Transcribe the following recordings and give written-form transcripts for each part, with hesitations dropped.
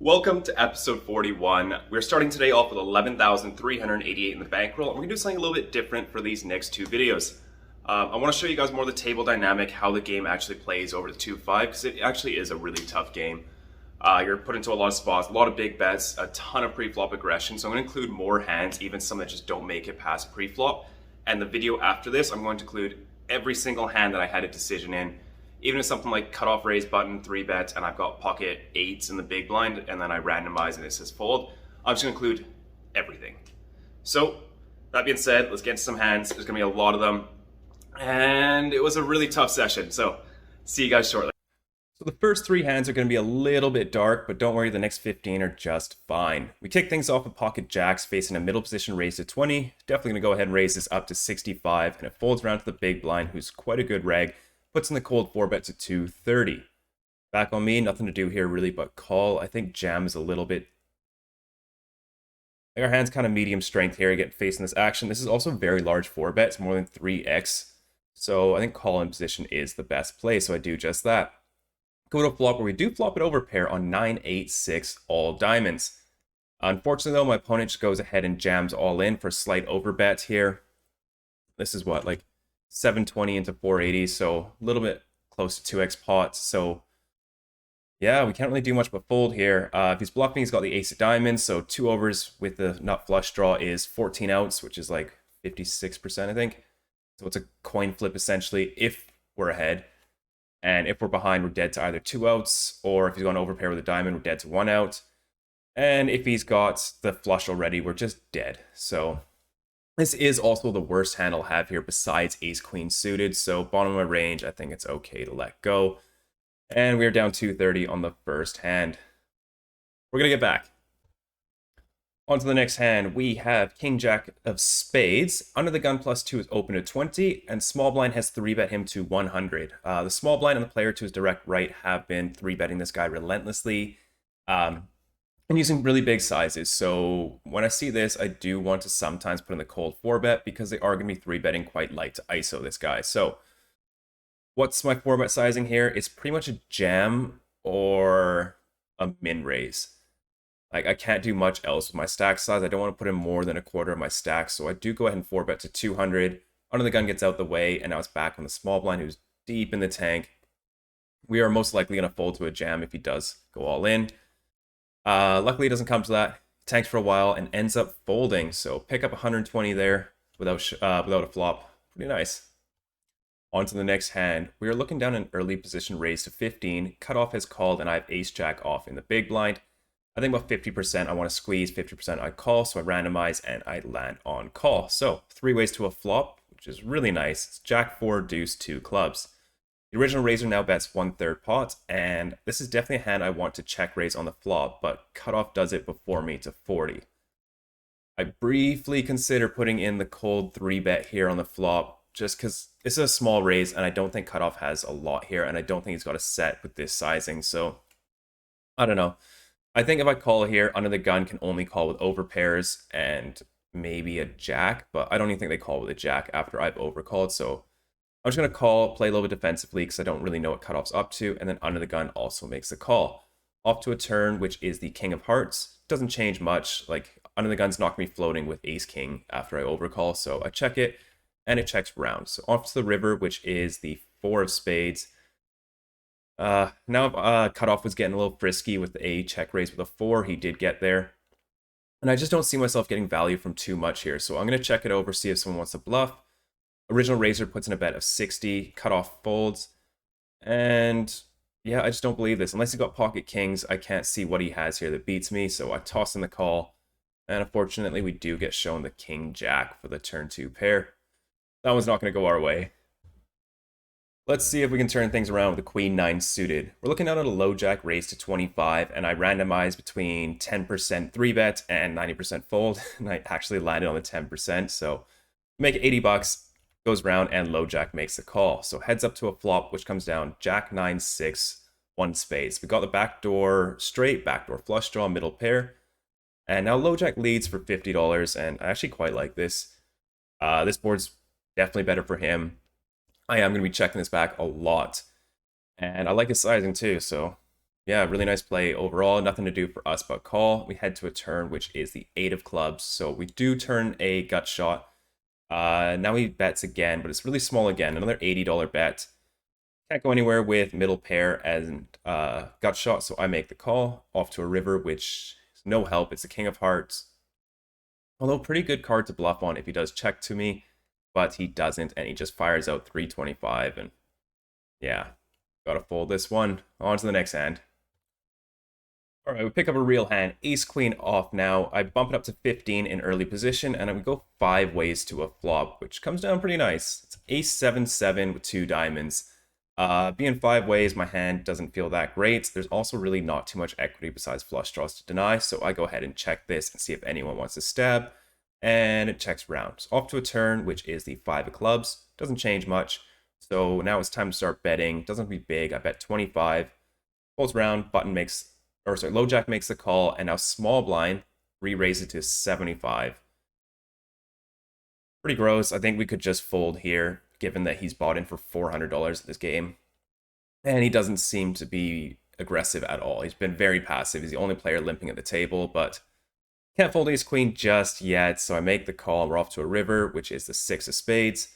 Welcome to episode 41. We're starting today off with 11,388 in the bankroll, and we're going to do something a little bit different for these next two videos. I want to show you guys more of the table dynamic, how the game actually plays over the 2-5, because it actually is a really tough game. You're put into a lot of spots, a lot of big bets, a ton of pre-flop aggression, so I'm going to include more hands, even some that just don't make it past pre-flop. And the video after this, I'm going to include every single hand that I had a decision in. Even if something like cutoff raise button, 3-bet, and I've got pocket 8s in the big blind, and then I randomize and it says fold, I'm just gonna include everything. So, that being said, let's get into some hands. There's gonna be a lot of them. And it was a really tough session, so see you guys shortly. So the first three hands are gonna be a little bit dark, but don't worry, the next 15 are just fine. We kick things off with pocket jacks facing a middle position raise to 20. Definitely gonna go ahead and raise this up to 65, and it folds around to the big blind, who's quite a good reg. Puts in the cold 4-bet to 230. Back on me, nothing to do here really but call. I think jam is a little bit... Our hand's kind of medium strength here, getting facing this action. This is also a very large 4-bet, it's more than 3x. So I think call in position is the best play, so I do just that. Go to a flop where we do flop it over pair on 9-8-6 all diamonds. Unfortunately though, my opponent just goes ahead and jams all in for a slight overbet here. This is what, like 720 into 480, so a little bit close to 2x pot. So yeah, we can't really do much but fold here. If he's bluffing, he's got the ace of diamonds, so 2 overs with the nut flush draw is 14 outs, which is like 56%, I think. So it's a coin flip essentially if we're ahead. And if we're behind, we're dead to either 2 outs, or if he's going to overpair with a diamond, we're dead to 1 out. And if he's got the flush already, we're just dead. So this is also the worst hand I'll have here besides ace-queen suited, so bottom of my range, I think it's okay to let go. And we're down 230 on the first hand. We're going to get back. On to the next hand, we have king-jack of spades. Under the gun +2 is open to 20, and small blind has 3-bet him to 100. The small blind and the player to his direct right have been 3-betting this guy relentlessly. And using really big sizes, so when I see this, I do want to sometimes put in the cold 4-bet because they are going to be 3-betting quite light to ISO this guy. So what's my 4-bet sizing here? It's pretty much a jam or a min raise. Like, I can't do much else with my stack size. I don't want to put in more than a quarter of my stack, so I do go ahead and 4-bet to 200. Under the gun gets out the way, and now it's back on the small blind who's deep in the tank. We are most likely going to fold to a jam if he does go all in. Luckily, it doesn't come to that. Tanks for a while and ends up folding. So pick up 120 there without a flop. Pretty nice. On to the next hand. We are looking down an early position raise to 15. Cutoff has called and I have ace-jack off in the big blind. I think about 50% I want to squeeze, 50% I call. So I randomize and I land on call. So 3 ways to a flop, which is really nice. It's jack 4, deuce, 2 clubs. The original raiser now bets 1/3 pot, and this is definitely a hand I want to check raise on the flop, but cutoff does it before me to 40. I briefly consider putting in the cold 3-bet here on the flop, just because this is a small raise, and I don't think cutoff has a lot here, and I don't think he's got a set with this sizing, so I don't know. I think if I call here, under the gun can only call with overpairs and maybe a jack, but I don't even think they call with a jack after I've overcalled, so I'm just going to call, play a little bit defensively because I don't really know what cutoff's up to, and then under the gun also makes the call. Off to a turn, which is the king of hearts. Doesn't change much, like under the gun's not going to be floating with ace-king after I overcall, so I check it, and it checks round. So off to the river, which is the 4 of spades. Now cutoff was getting a little frisky with a check raise with a 4, he did get there. And I just don't see myself getting value from too much here, so I'm going to check it over, see if someone wants to bluff. Original raiser puts in a bet of 60, cutoff folds, and yeah, I just don't believe this. Unless he's got pocket kings, I can't see what he has here that beats me, so I toss in the call, and unfortunately we do get shown the king-jack for the turn 2 pair. That one's not going to go our way. Let's see if we can turn things around with the queen 9 suited. We're looking out at a low jack raise to 25, and I randomize between 10% 3-bet and 90% fold, and I actually landed on the 10%, so make it 80 bucks. Goes round and low jack makes the call. So heads up to a flop, which comes down jack 9 6 1 spades. We got the backdoor straight, backdoor flush draw, middle pair, and now low jack leads for $50, and I actually quite like this. This board's definitely better for him. I am going to be checking this back a lot, and I like his sizing too. So yeah, really nice play overall. Nothing to do for us but call. We head to a turn, which is the 8 of clubs. So we do turn a gut shot. Now he bets again, but it's really small again. Another $80 bet. Can't go anywhere with middle pair and gut shot, so I make the call off to a river, which is no help. It's the king of hearts. Although pretty good card to bluff on if he does check to me, but he doesn't, and he just fires out 325, and yeah, gotta fold this one. On to the next hand. All right, we pick up a real hand. Ace queen off now. I bump it up to 15 in early position, and I would go 5 ways to a flop, which comes down pretty nice. It's ace 7-7 with 2 diamonds. Being 5 ways, my hand doesn't feel that great. There's also really not too much equity besides flush draws to deny, so I go ahead and check this and see if anyone wants to stab, and it checks round. So off to a turn, which is the 5 of clubs. Doesn't change much, so now it's time to start betting. Doesn't be big. I bet 25. Folds round, button makes, or sorry, low jack makes the call, and now small blind re-raise it to 75. Pretty gross. I think we could just fold here, given that he's bought in for $400 this game. And he doesn't seem to be aggressive at all. He's been very passive. He's the only player limping at the table, but can't fold ace queen just yet. So I make the call. We're off to a river, which is the 6 of spades.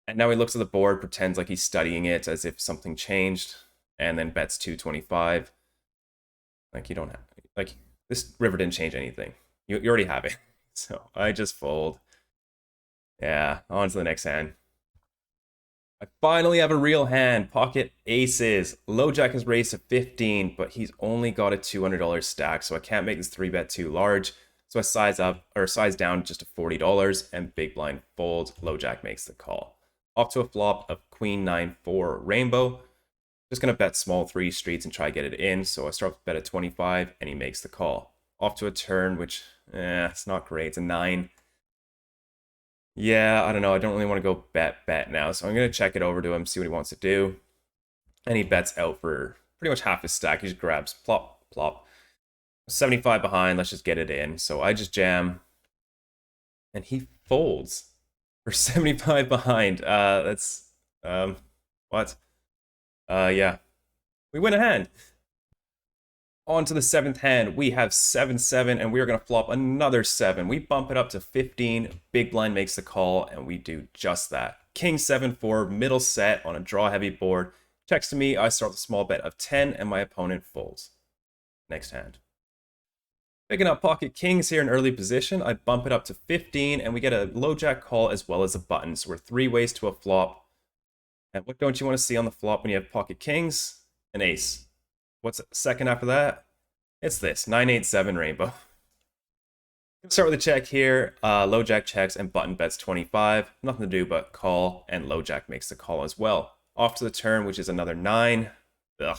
And now he looks at the board, pretends like he's studying it as if something changed, and then bets 225. Like, you don't have, like, this river didn't change anything. You already have it. So I just fold. Yeah, on to the next hand. I finally have a real hand. Pocket aces. Low jack is raised to 15, but he's only got a $200 stack, so I can't make this 3-bet too large. So I size up, or size down just to $40, and big blind folds. Low jack makes the call. Off to a flop of queen 9-4 rainbow. Just gonna bet small 3 streets and try to get it in. So I start with bet at 25, and he makes the call. Off to a turn, which, it's not great. It's a 9. Yeah, I don't know. I don't really want to go bet now. So I'm going to check it over to him, see what he wants to do. And he bets out for pretty much half his stack. He just grabs plop, plop. 75 behind. Let's just get it in. So I just jam. And he folds for 75 behind. That's, what? Yeah. We win a hand. On to the 7th hand, we have 7-7, and we are going to flop another 7. We bump it up to 15. Big blind makes the call, and we do just that. King 7-4, middle set on a draw-heavy board. Checks to me, I start with a small bet of 10, and my opponent folds. Next hand. Picking up pocket kings here in early position. I bump it up to 15, and we get a low jack call as well as a button. So we're 3 ways to a flop. And what don't you want to see on the flop when you have pocket kings? An ace. What's second after that? It's this, 9-8-7 rainbow. Start with a check here. Low jack checks and button bets 25. Nothing to do but call, and low jack makes the call as well. Off to the turn, which is another 9. Ugh.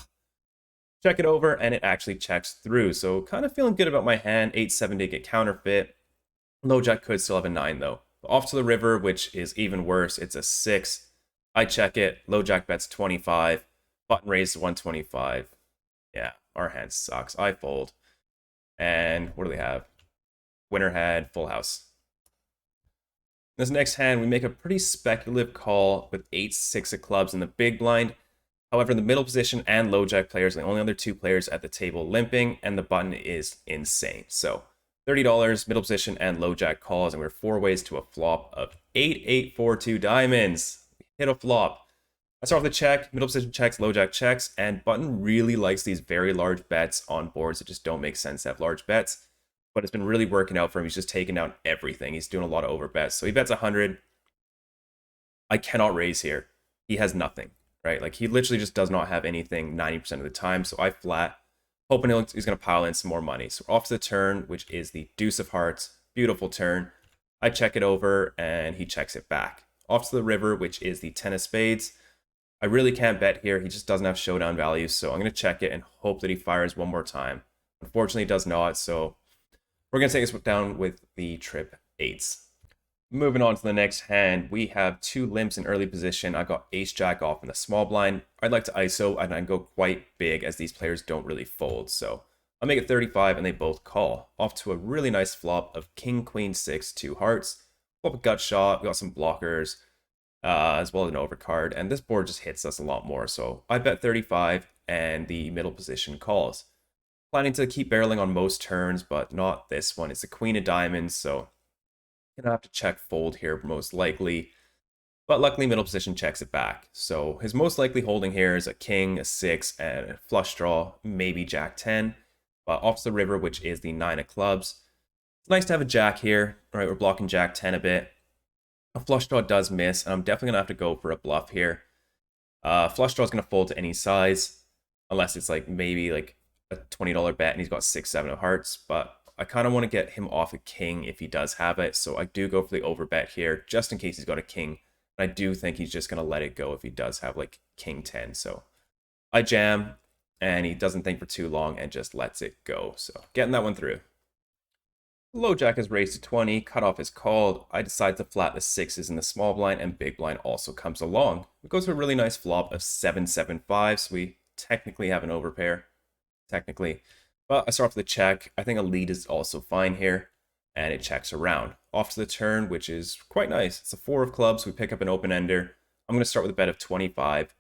Check it over, and it actually checks through. So kind of feeling good about my hand. 8-7 did get counterfeit. Low jack could still have a 9 though. Off to the river, which is even worse. It's a 6. I check it. Low jack bets 25. Button raised to 125. Yeah, our hand sucks. I fold. And what do they have? Winner had full house. This next hand, we make a pretty speculative call with 8-6 of clubs in the big blind. However, the middle position and low jack players are the only other 2 players at the table limping, and the button is insane. So $30, middle position and low jack calls, and we're 4 ways to a flop of 8-8-4-2 diamonds. We hit a flop. I start with a check, middle position checks, low jack checks, and button really likes these very large bets on boards that just don't make sense to have large bets. But it's been really working out for him. He's just taking down everything. He's doing a lot of over bets. So he bets 100. I cannot raise here. He has nothing, right? Like, he literally just does not have anything 90% of the time. So I flat, hoping he's going to pile in some more money. So off to the turn, which is the deuce of hearts. Beautiful turn. I check it over, and he checks it back. Off to the river, which is the 10 of spades. I really can't bet here. He just doesn't have showdown value, so I'm going to check it and hope that he fires one more time. Unfortunately, he does not, so we're going to take this down with the trip 8s. Moving on to the next hand, we have 2 limps in early position. I got ace-jack off in the small blind. I'd like to ISO, and I go quite big as these players don't really fold, so I'll make it 35, and they both call. Off to a really nice flop of king, queen, 6, 2 hearts. Flop a gut shot. We got some blockers. As well as an overcard, and this board just hits us a lot more. So I bet 35, and the middle position calls. Planning to keep barreling on most turns, but not this one. It's the queen of diamonds, so gonna have to check fold here most likely. But luckily middle position checks it back. So his most likely holding here is a king, a 6, and a flush draw, maybe jack 10. But off to the river, which is the 9 of clubs. It's nice to have a jack here. All right, we're blocking jack 10 a bit. A flush draw does miss, and I'm definitely gonna have to go for a bluff here. Flush draw is gonna fold to any size, unless it's like maybe like a $20 bet and he's got 6, 7 of hearts. But I kind of want to get him off a king if he does have it, so I do go for the overbet here, just in case he's got a king. I do think he's just going to let it go if he does have like king 10. So I jam and he doesn't think for too long and just lets it go. So getting that one through. Low jack is raised to 20, cutoff is called. I decide to flat the 6s in the small blind and big blind also comes along. We go to a really nice flop of 7-7-5, so we technically have an overpair. Technically. But I start off with a check. I think a lead is also fine here. And it checks around. Off to the turn, which is quite nice. It's a 4 of clubs. We pick up an open ender. I'm going to start with a bet of 25.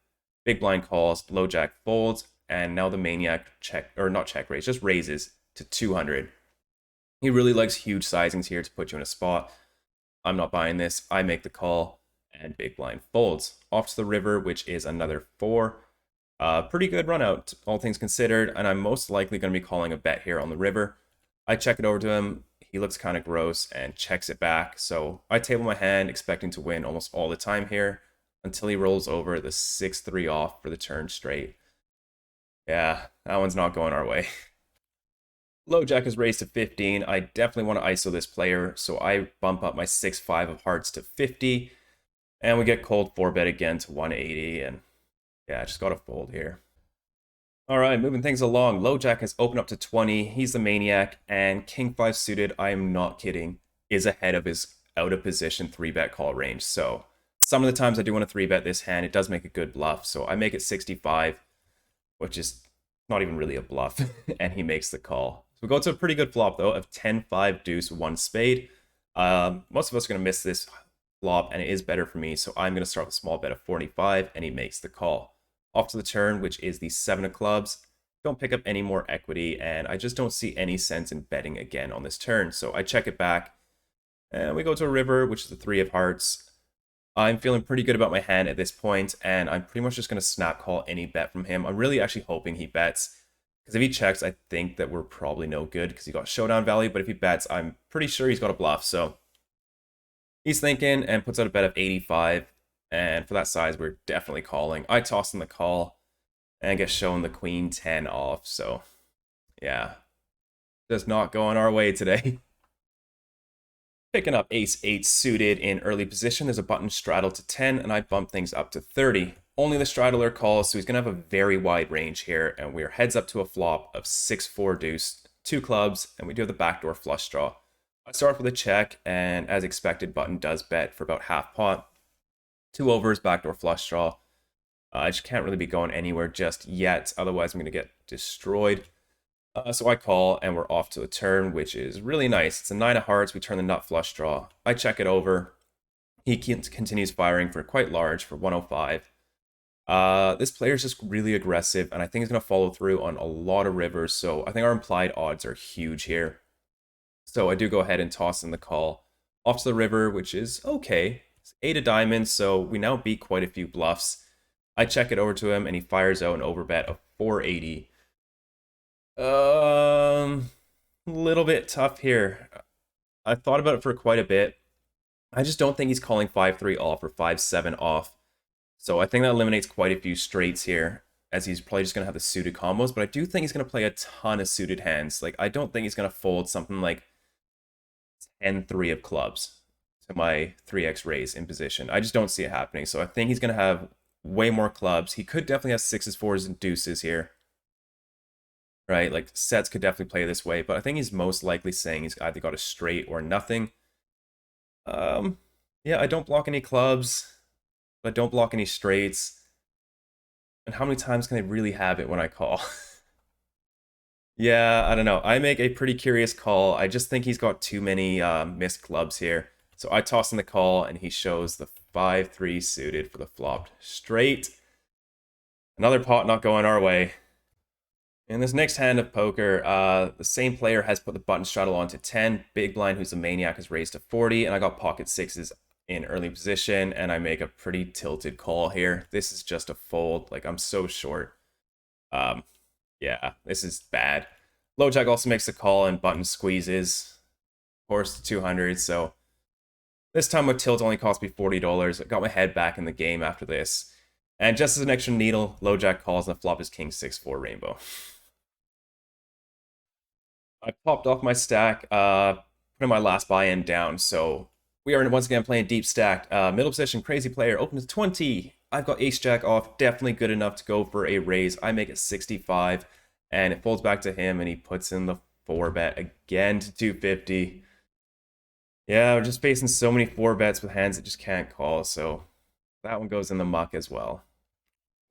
Big blind calls, low jack folds, and now the maniac check, or not check raise, just raises to 200. He really likes huge sizings here to put you in a spot. I'm not buying this. I make the call, and big blind folds. Off to the river, which is another 4. Pretty good run out, all things considered, and I'm most likely going to be calling a bet here on the river. I check it over to him. He looks kind of gross and checks it back. So I table my hand, expecting to win almost all the time here until he rolls over the 6-3 off for the turn straight. Yeah, that one's not going our way. Low jack is raised to 15. I definitely want to ISO this player, so I bump up my 6-5 of hearts to 50. And we get cold 4-bet again to 180. And yeah, I just got to fold here. All right, moving things along. Low jack has opened up to 20. He's the maniac, and king 5 suited, I am not kidding, is ahead of his out of position 3-bet call range. So some of the times I do want to 3-bet this hand. It does make a good bluff, so I make it 65, which is not even really a bluff, and he makes the call. So we go to a pretty good flop though of 10-5 deuce 1 spade. Most of us are going to miss this flop, and it is better for me, so I'm going to start with a small bet of 45, and he makes the call. Off to the turn, which is the 7 of clubs. Don't pick up any more equity, and I just don't see any sense in betting again on this turn. So I check it back, and we go to a river, which is the 3 of hearts. I'm feeling pretty good about my hand at this point, and I'm pretty much just going to snap call any bet from him. I'm really actually hoping he bets, because if he checks, I think that we're probably no good, because he got showdown value, but if he bets, I'm pretty sure he's got a bluff. So he's thinking and puts out a bet of 85. And for that size, we're definitely calling. I toss in the call and get shown the queen 10 off. So, yeah, just not going our way today. Picking up ace 8 suited in early position. There's a button straddle to 10, and I bump things up to 30. Only the straddler calls, so he's going to have a very wide range here. And we're heads up to a flop of 6-4 deuce, 2 clubs, and we do have the backdoor flush draw. I start off with a check, and as expected, button does bet for about half pot. 2 overs, backdoor flush draw. I just can't really be going anywhere just yet. Otherwise, I'm going to get destroyed. So I call, and we're off to a turn, which is really nice. It's a 9 of hearts. We turn the nut flush draw. I check it over. He continues firing for quite large for 105. This player is just really aggressive, and I think he's going to follow through on a lot of rivers. So I think our implied odds are huge here. So I do go ahead and toss in the call. Off to the river, which is okay. 8 of diamonds, so we now beat quite a few bluffs. I check it over to him, and he fires out an overbet of 480. A little bit tough here. I thought about it for quite a bit. I just don't think he's calling 5-3 off or 5-7 off. So I think that eliminates quite a few straights here, as he's probably just going to have the suited combos. But I do think he's going to play a ton of suited hands. Like, I don't think he's going to fold something like 10-3 of clubs to my 3x raise in position. I just don't see it happening. So I think he's going to have way more clubs. He could definitely have 6s, 4s, and deuces here. Right? Like, sets could definitely play this way. But I think he's most likely saying he's either got a straight or nothing. Yeah, I don't block any clubs. But don't block any straights. And how many times can I really have it when I call? Yeah, I don't know. I make a pretty curious call. I just think he's got too many missed clubs here. So I toss in the call, and he shows the 5-3 suited for the flopped straight. Another pot not going our way. In this next hand of poker, the same player has put the button straddle onto 10. Big blind, who's the maniac, is raised to 40, and I got pocket sixes in early position, and I make a pretty tilted call here. This is just a fold. Like, I'm so short. Yeah, this is bad. Low jack also makes a call, and button squeezes. Of course, to 200, so this time with tilt only cost me $40. I got my head back in the game after this. And just as an extra needle, low jack calls, and the flop is king 6-4 rainbow. I popped off my stack, putting my last buy-in down, so we are once again playing deep stacked. Middle position, crazy player, open to 20. I've got ace jack off, definitely good enough to go for a raise. I make it 65, and it folds back to him, and he puts in the 4-bet again to 250. Yeah, we're just facing so many 4-bets with hands that just can't call, so that one goes in the muck as well.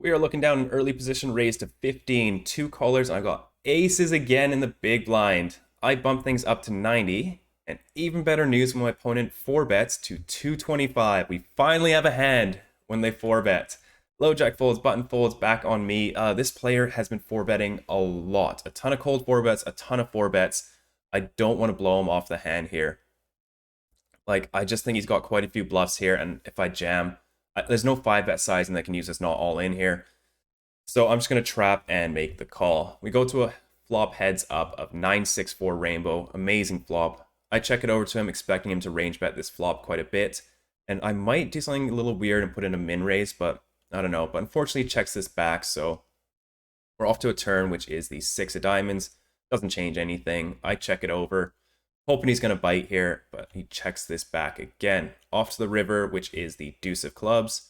We are looking down an early position, raised to 15, 2 callers, and I've got aces again in the big blind. I bump things up to 90, and even better news when my opponent 4-bets to 225. We finally have a hand when they 4-bet. Low jack folds, button folds, back on me. This player has been 4-betting a lot. A ton of cold 4-bets, a ton of 4-bets. I don't want to blow him off the hand here. Like, I just think he's got quite a few bluffs here, and if I jam, there's no 5-bet sizing that can use this not all in here. So I'm just going to trap and make the call. We go to a flop heads up of 9-6-4 rainbow. Amazing flop. I check it over to him, expecting him to range bet this flop quite a bit. And I might do something a little weird and put in a min raise, but I don't know. But unfortunately, he checks this back, so we're off to a turn, which is the 6 of diamonds. Doesn't change anything. I check it over, hoping he's going to bite here, but he checks this back again. Off to the river, which is the deuce of clubs.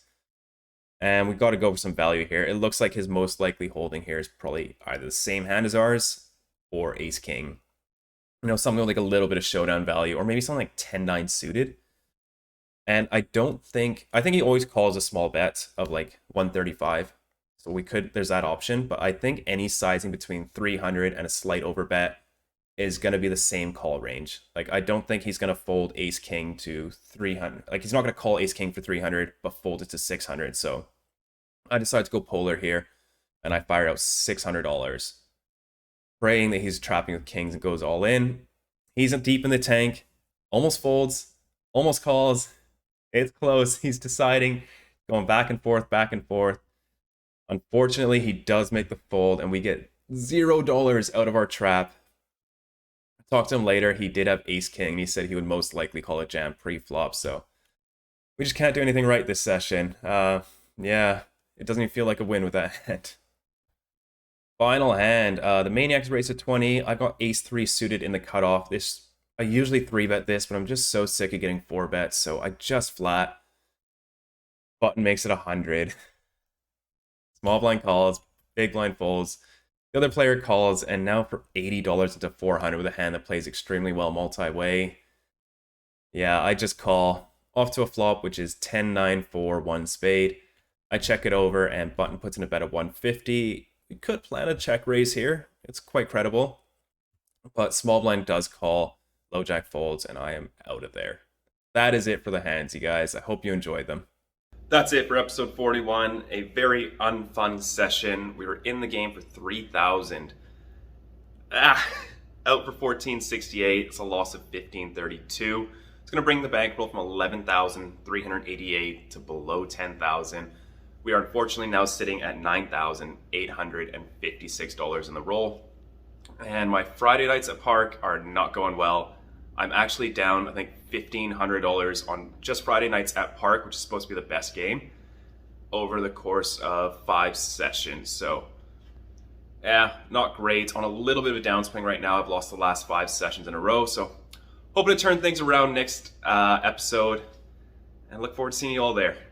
And we got to go for some value here. It looks like his most likely holding here is probably either the same hand as ours or ace-king. You know, something with like a little bit of showdown value, or maybe something like 10-9 suited. And I think he always calls a small bet of like 135. So there's that option. But I think any sizing between 300 and a slight overbet is going to be the same call range. Like, I don't think he's going to fold ace-king to 300. Like, he's not going to call ace-king for 300, but fold it to 600. So I decide to go polar here, and I fire out $600, praying that he's trapping with kings and goes all in. He's deep in the tank, almost folds, almost calls. It's close. He's deciding, going back and forth, back and forth. Unfortunately, he does make the fold, and we get $0 out of our trap. Talked to him later. He did have ace-king. He said he would most likely call a jam pre-flop, so we just can't do anything right this session. Yeah, it doesn't even feel like a win with that hand. Final hand. The maniac's raised to 20. I got ace-3 suited in the cutoff. I usually 3-bet this, but I'm just so sick of getting 4-bets, so I just flat. Button makes it 100. Small blind calls, big blind folds. The other player calls, and now for $80 into 400 with a hand that plays extremely well multi-way. Yeah, I just call. Off to a flop, which is 10-9-4, 1 spade. I check it over, and button puts in a bet of 150. We could plan a check raise here. It's quite credible. But small blind does call. Low jack folds, and I am out of there. That is it for the hands, you guys. I hope you enjoyed them. That's it for episode 41. A very unfun session. We were in the game for 3,000. Out for 1468. It's a loss of 1532. It's going to bring the bankroll from 11,388 to below 10,000. We are unfortunately now sitting at $9,856 in the roll. And my Friday nights at Park are not going well. I'm actually down, I think, $1,500 on just Friday nights at Park, which is supposed to be the best game, over the course of 5 sessions. So, yeah, not great. On a little bit of a downswing right now. I've lost the last 5 sessions in a row. So, hoping to turn things around next episode. And look forward to seeing you all there.